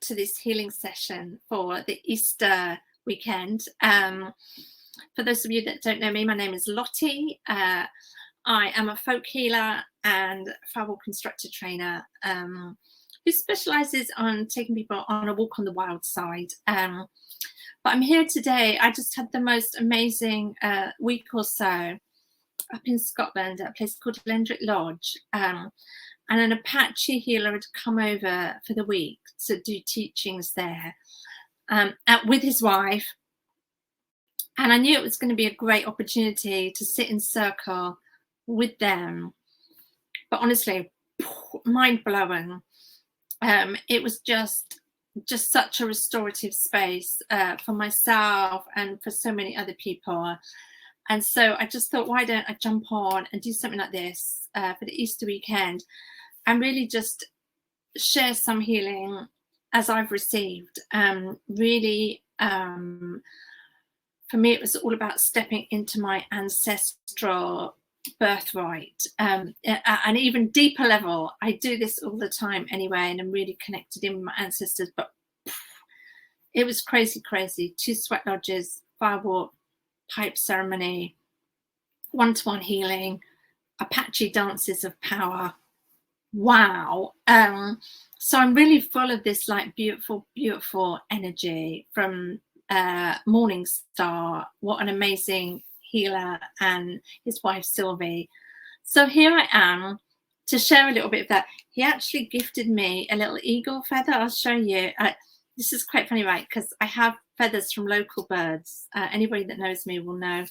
to this healing session for the Easter weekend. For those of you that don't know me, my name is Lottie. I am a folk healer and firewall constructor trainer who specialises on taking people on a walk on the wild side. But I'm here today. I just had the most amazing week or so up in Scotland at a place called Lendrick Lodge. And an Apache healer had come over for the week to do teachings there with his wife. And I knew it was going to be a great opportunity to sit in circle with them. But honestly, mind-blowing. It was just such a restorative space for myself and for so many other people. And so I just thought, why don't I jump on and do something like this for the Easter weekend and really just share some healing as I've received. Really, for me, it was all about stepping into my ancestral birthright. At an even deeper level, I do this all the time anyway, and I'm really connected in with my ancestors. But it was crazy. 2 sweat lodges, firewalk, pipe ceremony, one-to-one healing, Apache dances of power. Wow. So I'm really full of this like beautiful energy from Morning Star. What an amazing healer, and his wife Sylvie. So here I am to share a little bit of that. He actually gifted me a little eagle feather. I'll show you. This is quite funny, right? Because I have feathers from local birds. Anybody that knows me will know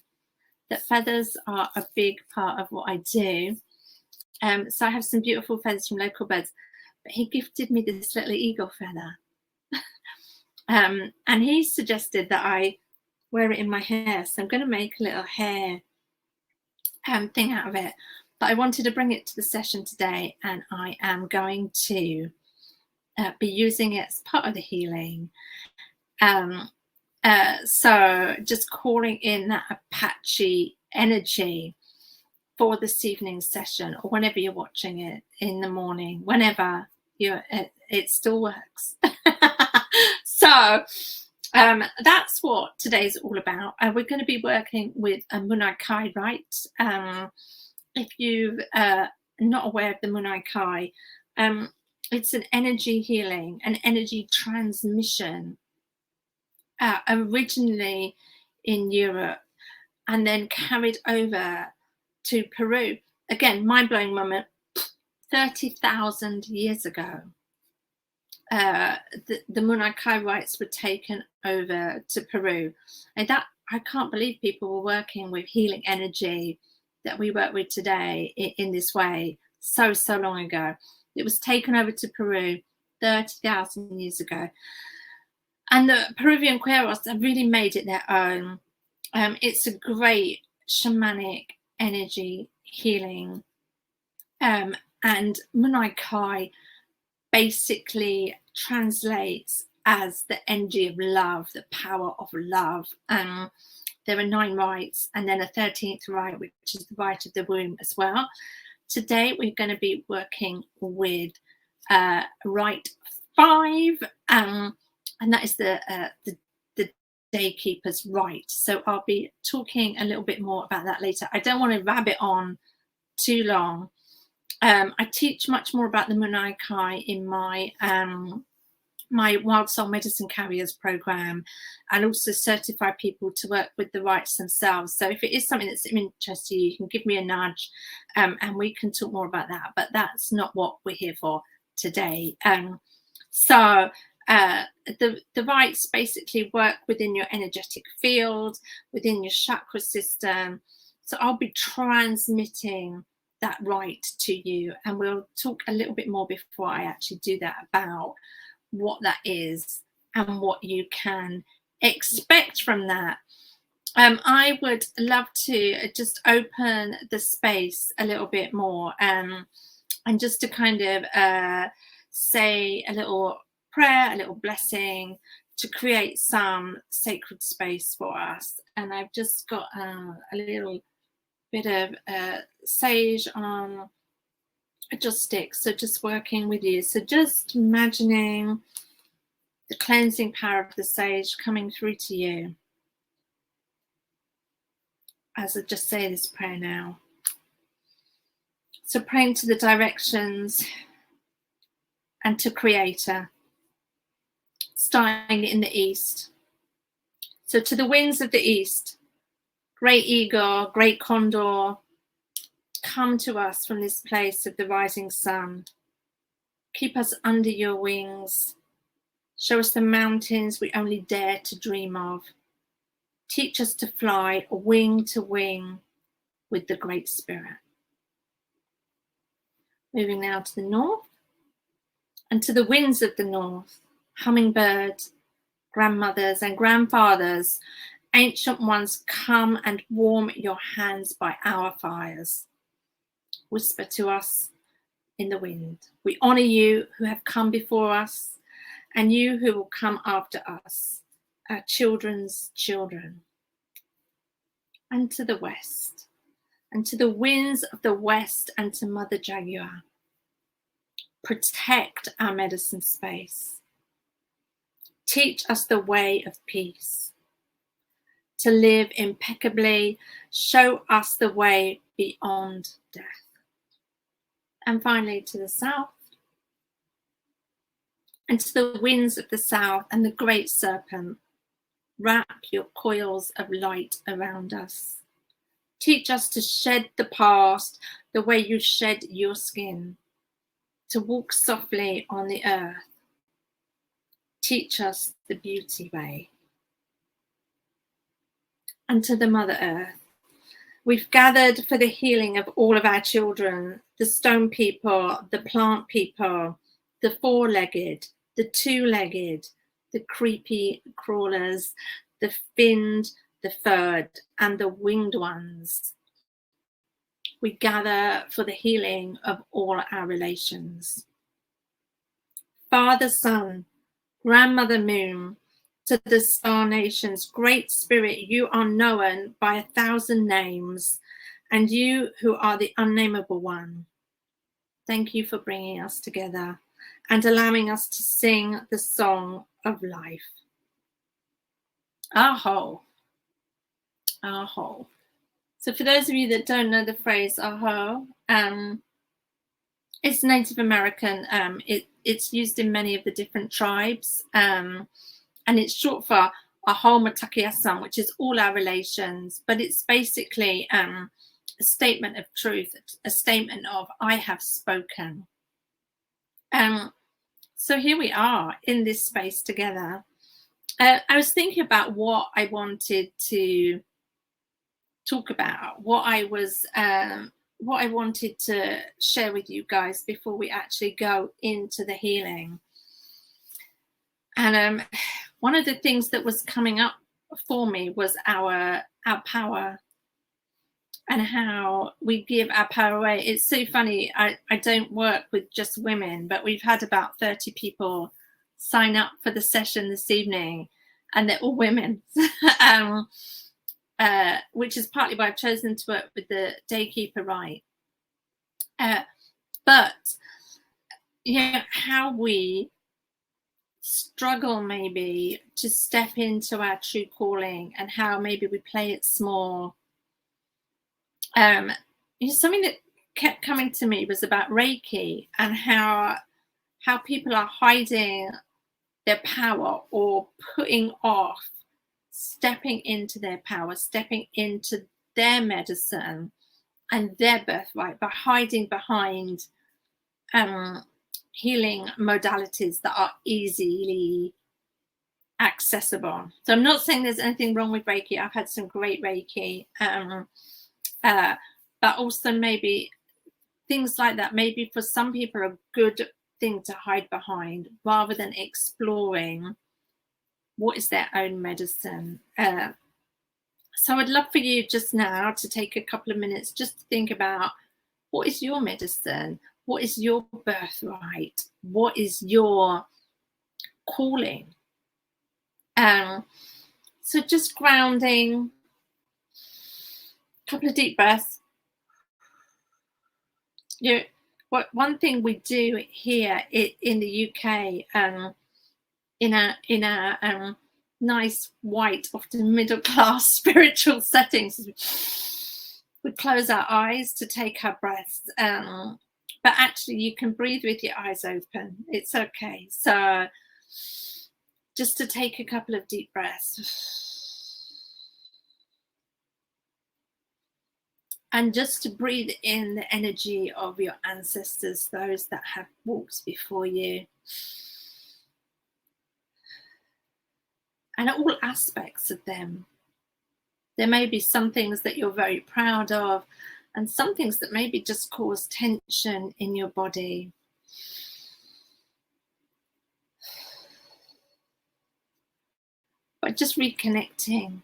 that feathers are a big part of what I do. So I have some beautiful feathers from local birds, but he gifted me this little eagle feather. And he suggested that I wear it in my hair. So I'm going to make a little hair thing out of it. But I wanted to bring it to the session today, and I am going to be using it as part of the healing. So just calling in that Apache energy for this evening session, or whenever you're watching it, in the morning, whenever it still works. So that's what today's all about. We're going to be working with a Munay-Ki Rite. If you're not aware of the Munay-Ki, it's an energy healing, an energy transmission, originally in Europe and then carried over to Peru. Again, mind-blowing moment. 30,000 years ago, the Munay-Ki rites were taken over to Peru. And that, I can't believe people were working with healing energy that we work with today in this way so long ago. It was taken over to Peru 30,000 years ago. And the Peruvian Cueros have really made it their own. It's a great shamanic energy healing. And Munay-Ki basically translates as the energy of love, the power of love. There are 9 rites, and then a 13th rite, which is the rite of the womb as well. Today we're going to be working with rite 5, and that is the Daykeeper's rite. So I'll be talking a little bit more about that later. I don't want to rabbit on too long. I teach much more about the Munay-Ki in my my Wild Soul Medicine Carriers program, and also certify people to work with the rites themselves. So if it is something that's of interest to you, you can give me a nudge, and we can talk more about that. But that's not what we're here for today. The rites basically work within your energetic field, within your chakra system. So I'll be transmitting that rite to you, and we'll talk a little bit more before I actually do that about what that is and what you can expect from that. I would love to just open the space a little bit more, and just to kind of say a little prayer, a little blessing, to create some sacred space for us. And I've just got a little bit of sage on just sticks, so just working with you. So just imagining the cleansing power of the sage coming through to you as I just say this prayer now. So praying to the directions and to Creator, starting in the east. So to the winds of the east, great eagle, great condor, come to us from this place of the rising sun. Keep us under your wings. Show us the mountains we only dare to dream of. Teach us to fly wing to wing with the Great Spirit. Moving now to the north, and to the winds of the north, hummingbirds, grandmothers and grandfathers, ancient ones, come and warm your hands by our fires. Whisper to us in the wind. We honor you who have come before us, and you who will come after us, our children's children. And to the west, and to the winds of the west, and to Mother Jaguar. Protect our medicine space. Teach us the way of peace. To live impeccably, show us the way beyond death. And finally to the south, and to the winds of the south and the great serpent, wrap your coils of light around us. Teach us to shed the past the way you shed your skin, to walk softly on the earth. Teach us the beauty way. And to the Mother Earth, we've gathered for the healing of all of our children, the stone people, the plant people, the four-legged, the two-legged, the creepy crawlers, the finned, the furred, and the winged ones. We gather for the healing of all our relations. Father, Son, Grandmother Moon, to the star nations, Great Spirit, you are known by 1,000 names, and you who are the unnamable one. Thank you for bringing us together and allowing us to sing the song of life. Aho. Aho. So for those of you that don't know the phrase aho, it's Native American. It's used in many of the different tribes, and it's short for aho matakiasan, which is all our relations, but it's basically a statement of truth, a statement of I have spoken. So here we are in this space together. I was thinking about what I wanted to talk about, what I wanted to share with you guys before we actually go into the healing. And one of the things that was coming up for me was our power and how we give our power away. It's so funny. I don't work with just women, but we've had about 30 people sign up for the session this evening, and they're all women. Which is partly why I've chosen to work with the Daykeeper Rite. But how we struggle maybe to step into our true calling, and how maybe we play it small. Something that kept coming to me was about Reiki, and how people are hiding their power or putting off stepping into their power, stepping into their medicine and their birthright by hiding behind healing modalities that are easily accessible. So I'm not saying there's anything wrong with Reiki. I've had some great Reiki, but also maybe things like that, maybe for some people are a good thing to hide behind rather than exploring what is their own medicine. So I'd love for you just now to take a couple of minutes just to think about, what is your medicine? What is your birthright? What is your calling? So just grounding, a couple of deep breaths. One thing we do here in the UK, in a nice white, often middle class spiritual settings. We close our eyes to take our breaths, but actually you can breathe with your eyes open. It's okay. So just to take a couple of deep breaths. And just to breathe in the energy of your ancestors, those that have walked before you. And all aspects of them. There may be some things that you're very proud of, and some things that maybe just cause tension in your body. But just reconnecting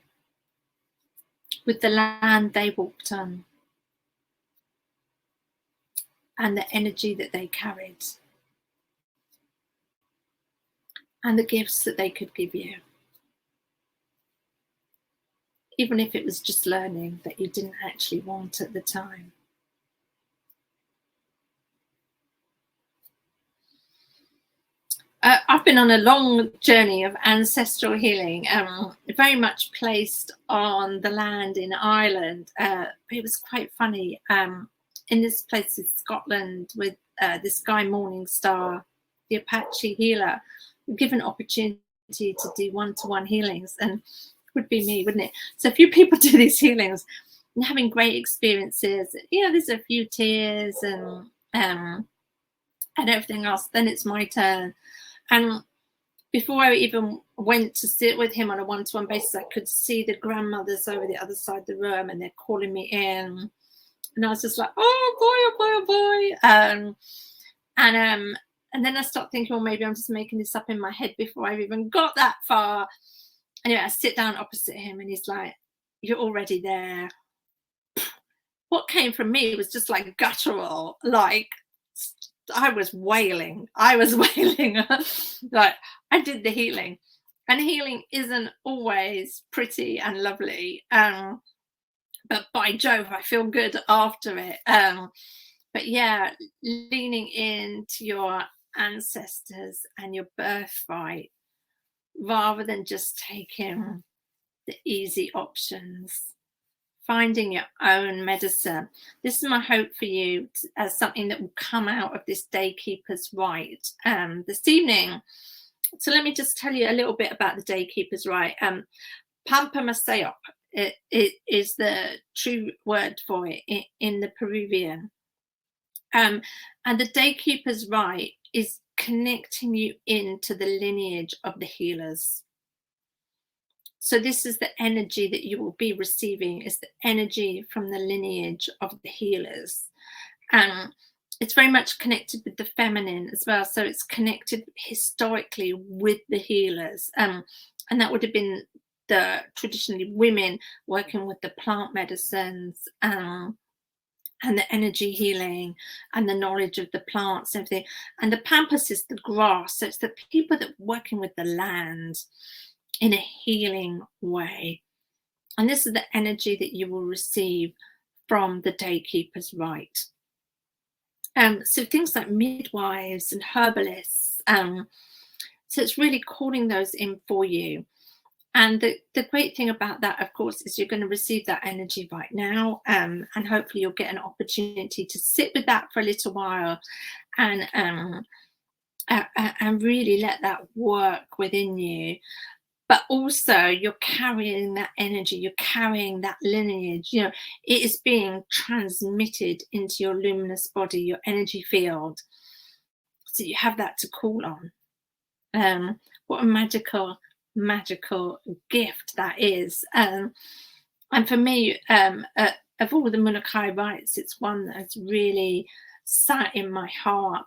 with the land they walked on and the energy that they carried and the gifts that they could give you. Even if it was just learning that you didn't actually want at the time. I've been on a long journey of ancestral healing, very much placed on the land in Ireland. It was quite funny. In this place in Scotland with this guy Morningstar, the Apache healer, we're given opportunity to do one-to-one healings, and would be me, wouldn't it? So a few people do these healings and having great experiences. You know, there's a few tears and everything else. Then it's my turn. And before I even went to sit with him on a one-to-one basis, I could see the grandmothers over the other side of the room, and they're calling me in. And I was just like, oh boy, oh boy, oh boy. And then I start thinking, well, maybe I'm just making this up in my head before I've even got that far. Anyway, I sit down opposite him, and he's like, you're already there. What came from me was just like guttural, like I was wailing. Like I did the healing, and healing isn't always pretty and lovely. But by Jove, I feel good after it. But yeah, leaning into your ancestors and your birthright, rather than just taking the easy options, finding your own medicine. This is my hope for you as something that will come out of this Daykeeper's Rite this evening. So let me just tell you a little bit about the Daykeeper's Rite. Pampa Masayop, it is the true word for it in the Peruvian. And the Daykeeper's Rite is connecting you into the lineage of the healers. So this is the energy that you will be receiving, is the energy from the lineage of the healers. And it's very much connected with the feminine as well. So it's connected historically with the healers. And that would have been the traditionally women working with the plant medicines and the energy healing and the knowledge of the plants and everything. And the pampas is the grass. So it's the people that are working with the land in a healing way. And this is the energy that you will receive from the Daykeeper's Rite. So things like midwives and herbalists. So it's really calling those in for you. And the great thing about that, of course, is you're going to receive that energy right now. And hopefully you'll get an opportunity to sit with that for a little while and really let that work within you. But also you're carrying that energy, you're carrying that lineage, you know, it is being transmitted into your luminous body, your energy field. So you have that to call on. What a magical gift that is. And for me, of all the Munay-Ki rites, it's one that's really sat in my heart.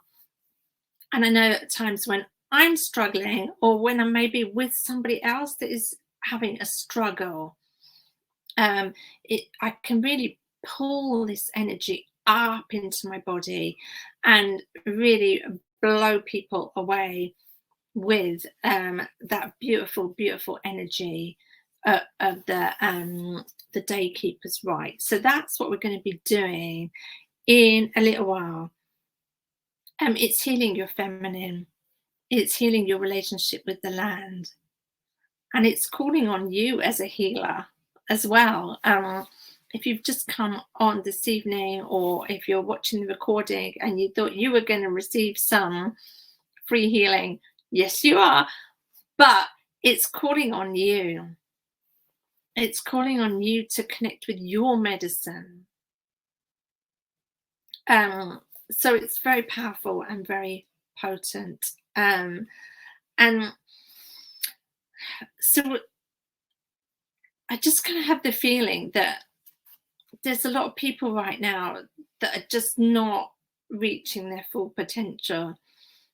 And I know at times when I'm struggling, or when I'm maybe with somebody else that is having a struggle, I can really pull this energy up into my body and really blow people away with that beautiful energy of the Daykeeper's Rite. So that's what we're going to be doing in a little while. It's healing your feminine. It's healing your relationship with the land. And it's calling on you as a healer as well. If you've just come on this evening, or if you're watching the recording and you thought you were going to receive some free healing, yes, you are. But it's calling on you. It's calling on you to connect with your medicine. So it's very powerful and very potent. And so I just kind of have the feeling that there's a lot of people right now that are just not reaching their full potential.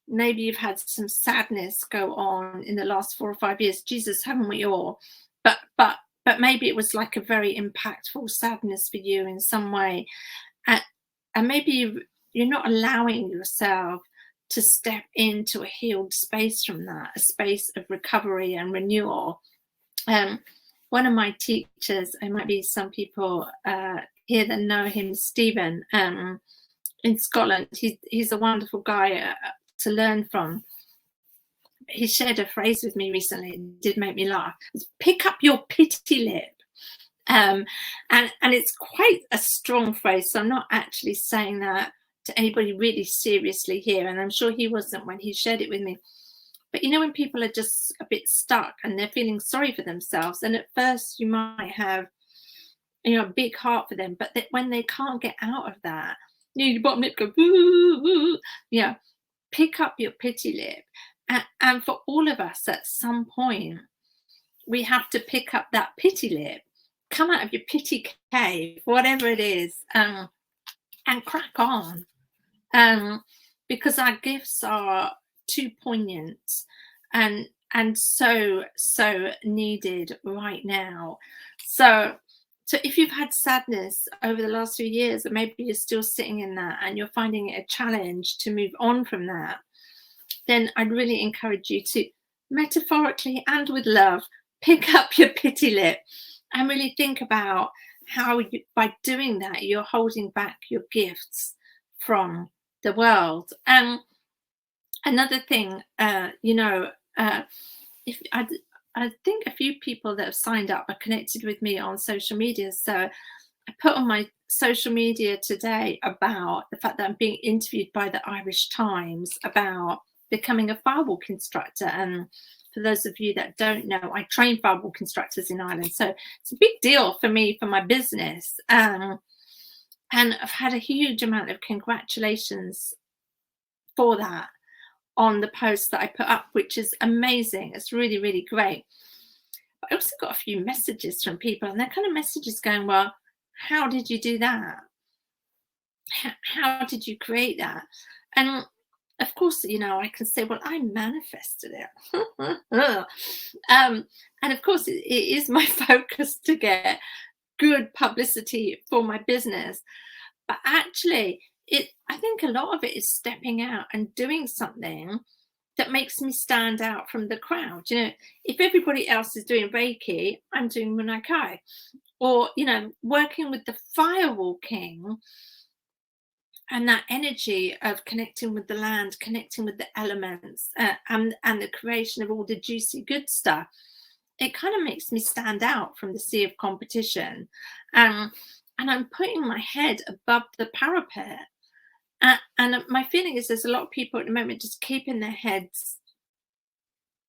Maybe you've had some sadness go on in the last 4 or 5 years. Jesus, haven't we all? But maybe it was like a very impactful sadness for you in some way. And maybe you're not allowing yourself to step into a healed space from that, a space of recovery and renewal. One of my teachers, there might be some people here that know him, Stephen, in Scotland. He's a wonderful guy to learn from. He shared a phrase with me recently. It did make me laugh. It's, pick up your pity lip. And it's quite a strong phrase, so I'm not actually saying that to anybody really seriously here, and I'm sure he wasn't when he shared it with me. But you know, when people are just a bit stuck and they're feeling sorry for themselves, and at first you might have, you know, a big heart for them, but when they can't get out of that, you know, your bottom lip go, yeah, pick up your pity lip. And for all of us, at some point, we have to pick up that pity lip, come out of your pity cave, whatever it is, and crack on. Because our gifts are too poignant and so needed right now. So if you've had sadness over the last few years, and maybe you're still sitting in that and you're finding it a challenge to move on from that, then I'd really encourage you to, metaphorically and with love, pick up your pity lip and really think about how you, by doing that, you're holding back your gifts from the world. Another thing, if I think a few people that have signed up are connected with me on social media. So I put on my social media today about the fact that I'm being interviewed by the Irish Times about becoming a firewalk instructor. And for those of you that don't know, I train firewalk instructors in Ireland. So it's a big deal for me, for my business. And I've had a huge amount of congratulations for that on the post that I put up, which is amazing. It's really, really great. But I also got a few messages from people, and they're kind of messages going, well, how did you do that? How did you create that? And of course, you know, I can say, well, I manifested it. And of course, it is my focus to get good publicity for my business. But actually, I think a lot of it is stepping out and doing something that makes me stand out from the crowd. You know, if everybody else is doing Reiki, I'm doing Munay-Ki. Or, you know, working with the firewalking and that energy of connecting with the land, connecting with the elements, and the creation of all the juicy good stuff. It kind of makes me stand out from the sea of competition. And I'm putting my head above the parapet. And my feeling is there's a lot of people at the moment just keeping their heads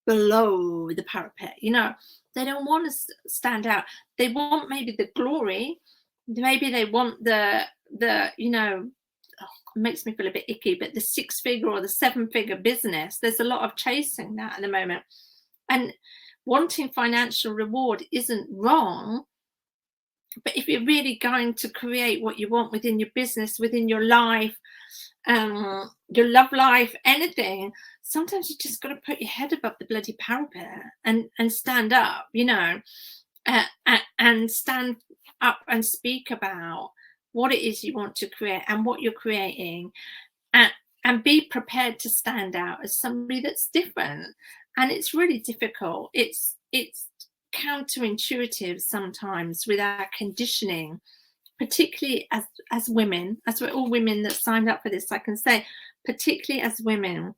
below the parapet. You know, they don't want to stand out. They want maybe the glory. Maybe they want the you know, it makes me feel a bit icky, but the 6-figure or the 7-figure business. There's a lot of chasing that at the moment. And wanting financial reward isn't wrong. But if you're really going to create what you want within your business, within your life, your love life, anything, sometimes you just got to put your head above the bloody parapet and stand up, you know, and stand up and speak about what it is you want to create and what you're creating, and be prepared to stand out as somebody that's different. And it's really difficult. It's counterintuitive sometimes with our conditioning, particularly as women, as we're all women that signed up for this, I can say, particularly as women,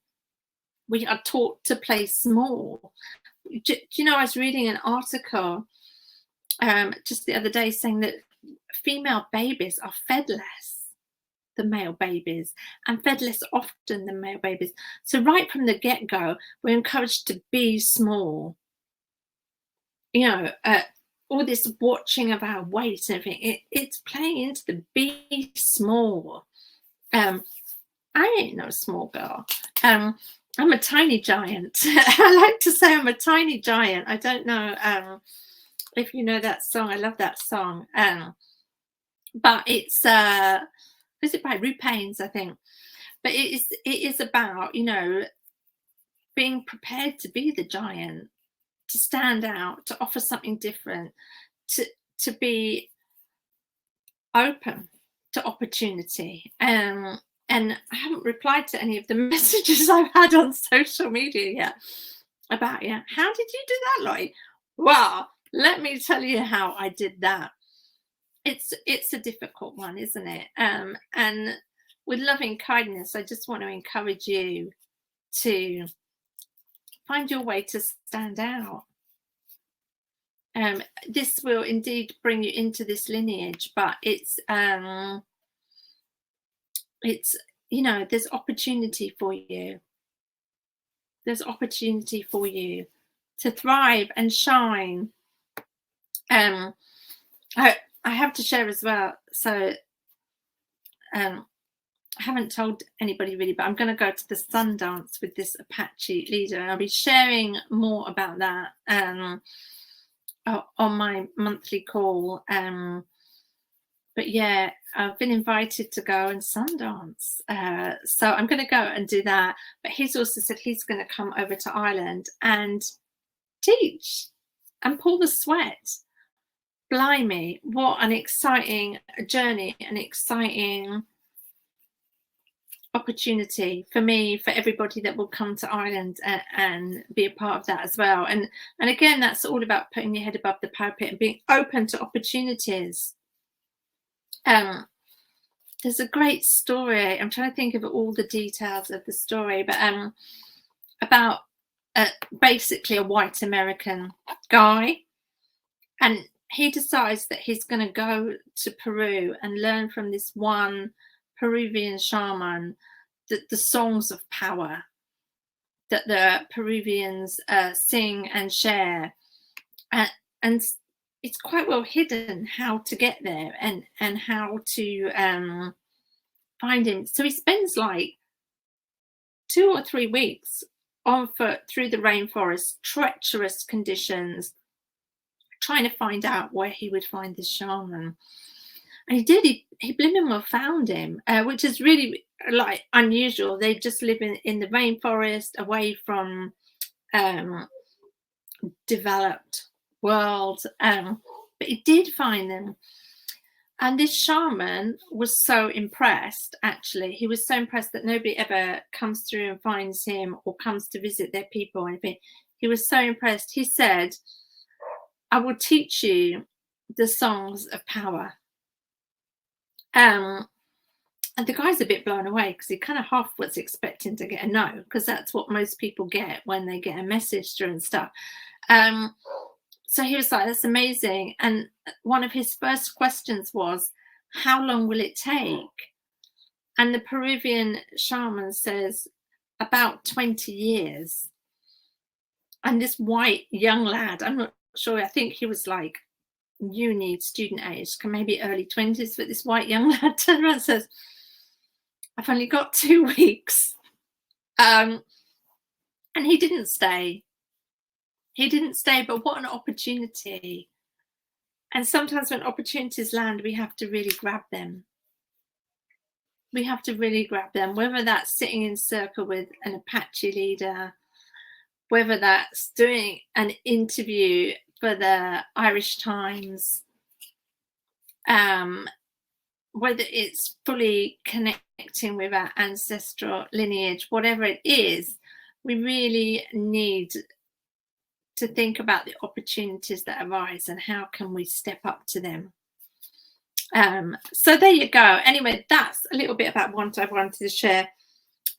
we are taught to play small. Do you know, I was reading an article just the other day saying that female babies are fed less than male babies, and fed less often than male babies. So right from the get-go, we're encouraged to be small. You know, all this watching of our weight and everything, it's playing into the be small. I ain't no small girl. I'm a tiny giant. I like to say I'm a tiny giant. I don't know if you know that song. I love that song. But it's is it by Rite, I think? But it is about, you know, being prepared to be the giant, to stand out, to offer something different, to be open to opportunity. And I haven't replied to any of the messages I've had on social media yet about, yeah, how did you do that, Lottie? Well, let me tell you how I did that. It's a difficult one, isn't it? And with loving kindness, I just want to encourage you to find your way to stand out. This will indeed bring you into this lineage, but it's you know, there's opportunity for you. There's opportunity for you to thrive and shine. I have to share as well. So I haven't told anybody really, but I'm going to go to the Sundance with this Apache leader, and I'll be sharing more about that on my monthly call. But yeah, I've been invited to go and Sundance. So I'm going to go and do that. But he's also said he's going to come over to Ireland and teach and pull the sweat. Blimey, what an exciting journey, an exciting opportunity for me, for everybody that will come to Ireland and be a part of that as well. And again, that's all about putting your head above the parapet and being open to opportunities. There's a great story. I'm trying to think of all the details of the story, but about basically a white American guy, and he decides that he's going to go to Peru and learn from this one Peruvian shaman the songs of power that the Peruvians sing and share, and it's quite well hidden how to get there and how to find him. So he spends like 2 or 3 weeks on foot through the rainforest, treacherous conditions, trying to find out where he would find this shaman. And he did. He blimmin' well found him, which is really like unusual. They just live in the rainforest, away from developed world. But he did find them. And this shaman was so impressed, actually. He was so impressed that nobody ever comes through and finds him or comes to visit their people or anything. He was so impressed. He said, I will teach you the songs of power. And the guy's a bit blown away because he kind of half was expecting to get a no, because that's what most people get when they get a message through and stuff. So he was like, that's amazing. And one of his first questions was, how long will it take? And the Peruvian shaman says, about 20 years. And this white young lad, I'm not sure, I think he was like uni student age, maybe early 20s, but this white young lad turned around and says, I've only got 2 weeks. And he didn't stay. He didn't stay, but what an opportunity. And sometimes when opportunities land, we have to really grab them. We have to really grab them, whether that's sitting in circle with an Apache leader, whether that's doing an interview for the Irish Times, whether it's fully connecting with our ancestral lineage, whatever it is, we really need to think about the opportunities that arise and how can we step up to them. So there you go. Anyway, that's a little bit about what I wanted to share.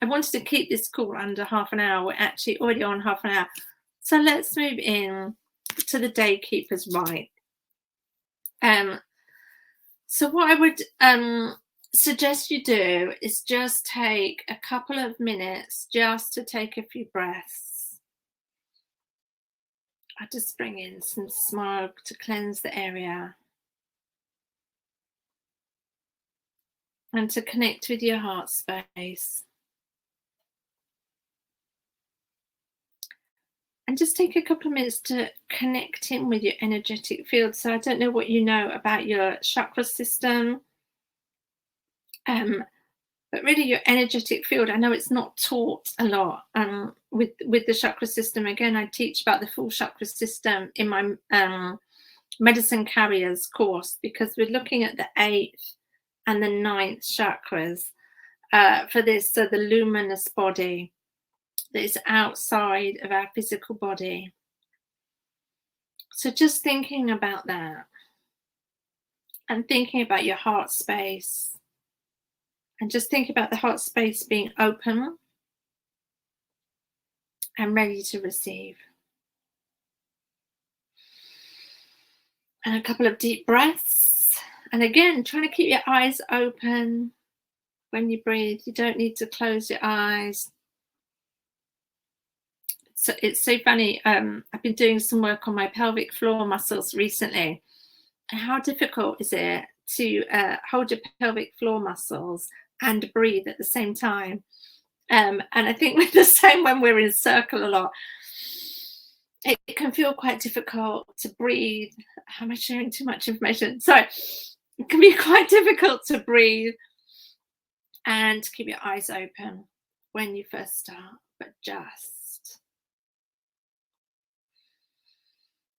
I wanted to keep this call under half an hour. We're actually already on half an hour. So let's move in to the Daykeeper's Rite. So what I would suggest you do is just take a couple of minutes just to take a few breaths. I just bring in some smoke to cleanse the area and to connect with your heart space. And just take a couple of minutes to connect in with your energetic field. So I don't know what you know about your chakra system, but really your energetic field. I know it's not taught a lot with the chakra system. Again, I teach about the full chakra system in my medicine carriers course, because we're looking at the 8th and the 9th chakras for this. So the luminous body that is outside of our physical body. So just thinking about that and thinking about your heart space, and just think about the heart space being open and ready to receive. And a couple of deep breaths. And again, trying to keep your eyes open when you breathe. You don't need to close your eyes. So it's so funny. I've been doing some work on my pelvic floor muscles recently. And how difficult is it to hold your pelvic floor muscles and breathe at the same time? And I think we're the same when we're in circle a lot. It can feel quite difficult to breathe. Am I sharing too much information? Sorry. It can be quite difficult to breathe and to keep your eyes open when you first start, but just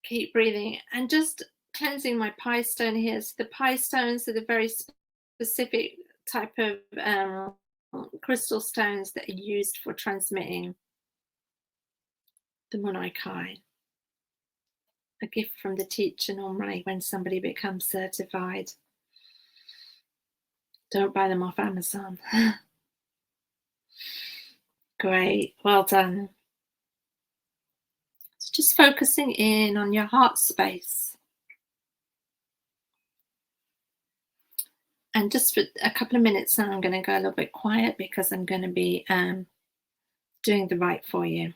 keep breathing and just cleansing my pie stone here. So the pie stones are the very specific type of crystal stones that are used for transmitting the Munay-Ki, a gift from the teacher normally when somebody becomes certified. Don't buy them off Amazon. Great, well done. So just focusing in on your heart space. And just for a couple of minutes now, I'm going to go a little bit quiet because I'm going to be doing the rite for you.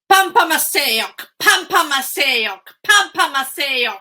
Pampa Maseyok, Pampa Maseyok, Pampa Maseyok.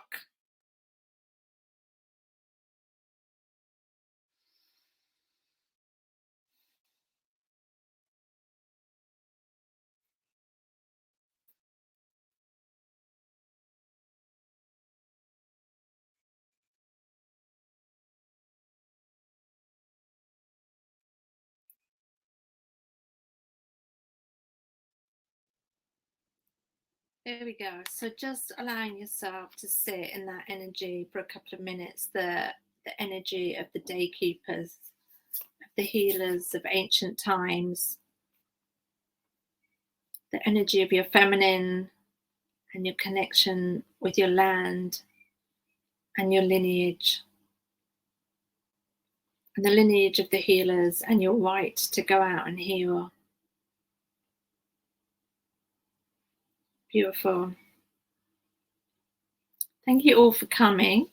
There we go. So just allowing yourself to sit in that energy for a couple of minutes, the energy of the Daykeepers, the healers of ancient times, the energy of your feminine and your connection with your land and your lineage, and the lineage of the healers and your right to go out and heal. Beautiful. Thank you all for coming.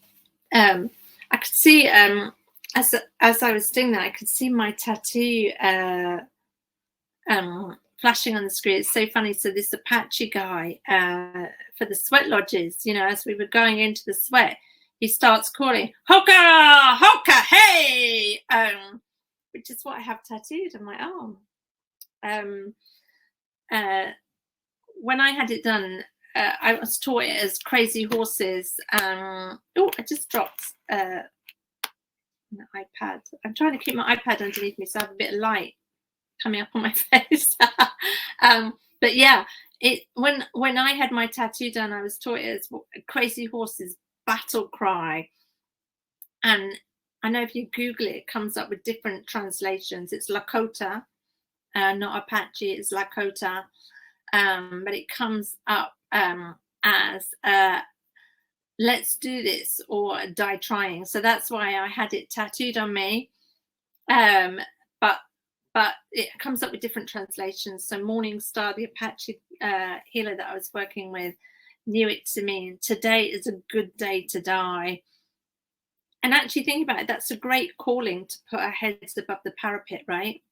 I could see, as I was doing that, I could see my tattoo flashing on the screen. It's so funny. So this Apache guy for the sweat lodges, you know, as we were going into the sweat, he starts calling, "Hoka, Hoka, hey!" Which is what I have tattooed on my arm. When I had it done, I was taught it as crazy horses. Oh, I just dropped an iPad. I'm trying to keep my iPad underneath me so I have a bit of light coming up on my face. But yeah, when I had my tattoo done, I was taught it as crazy horses battle cry. And I know if you Google it, it comes up with different translations. It's Lakota, not Apache, it's Lakota. But it comes up as let's do this or die trying. So that's why I had it tattooed on me. But it comes up with different translations. So Morningstar, the Apache healer that I was working with, knew it to mean today is a good day to die. And actually think about it, that's a great calling to put our heads above the parapet, right?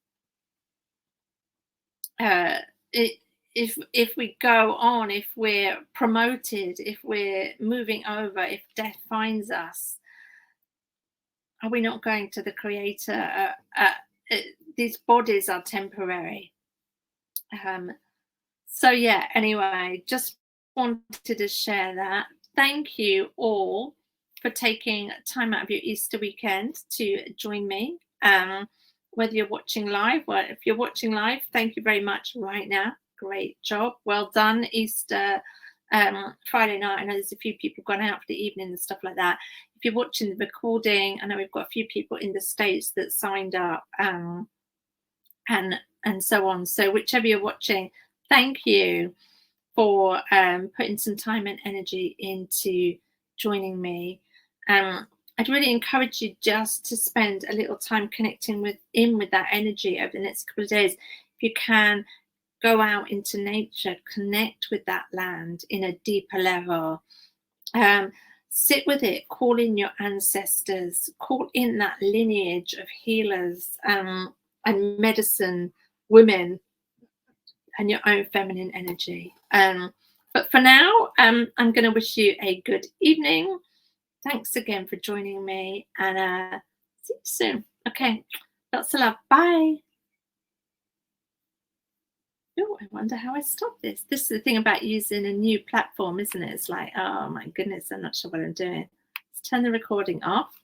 If we go on, if we're promoted, if we're moving over, if death finds us, are we not going to the Creator? These bodies are temporary. So yeah, anyway, just wanted to share that. Thank you all for taking time out of your Easter weekend to join me. Whether you're watching live, well, if you're watching live, thank you very much right now. Great job. Well done. Easter Friday night. I know there's a few people gone out for the evening and stuff like that. If you're watching the recording, I know we've got a few people in the States that signed up and so on. So whichever you're watching, thank you for putting some time and energy into joining me. I'd really encourage you just to spend a little time connecting with that energy over the next couple of days. If you can, go out into nature, connect with that land in a deeper level. Sit with it, call in your ancestors, call in that lineage of healers and medicine women and your own feminine energy. But for now, I'm going to wish you a good evening. Thanks again for joining me, and see you soon. Okay, lots of love. Bye. Oh, I wonder how I stop this. This is the thing about using a new platform, isn't it? It's like, oh my goodness, I'm not sure what I'm doing. Let's turn the recording off.